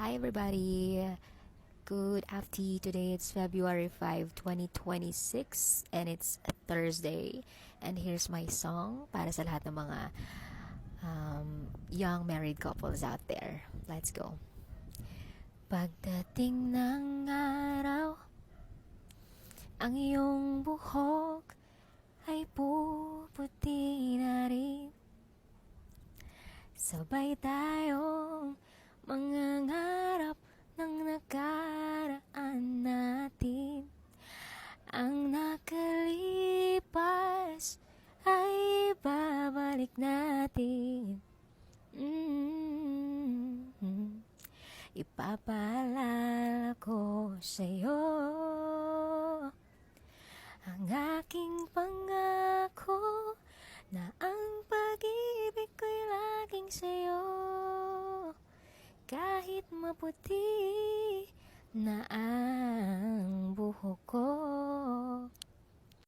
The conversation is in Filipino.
Hi everybody. Good afternoon. Today it's February 5, 2026 and it's a Thursday. And here's my song para sa lahat ng mga young married couples out there. Let's go. Pagdating ng araw, ang iyong buhok ay puputi na rin. Sabay tayong mangangarap ng nakaraan natin. Ang nakalipas ay babalik natin. Ipapaalala ko sa'yo ang aking pangako na ang pag-ibig ko'y laging sa'yo. Kahit maputi na ang buhok ko,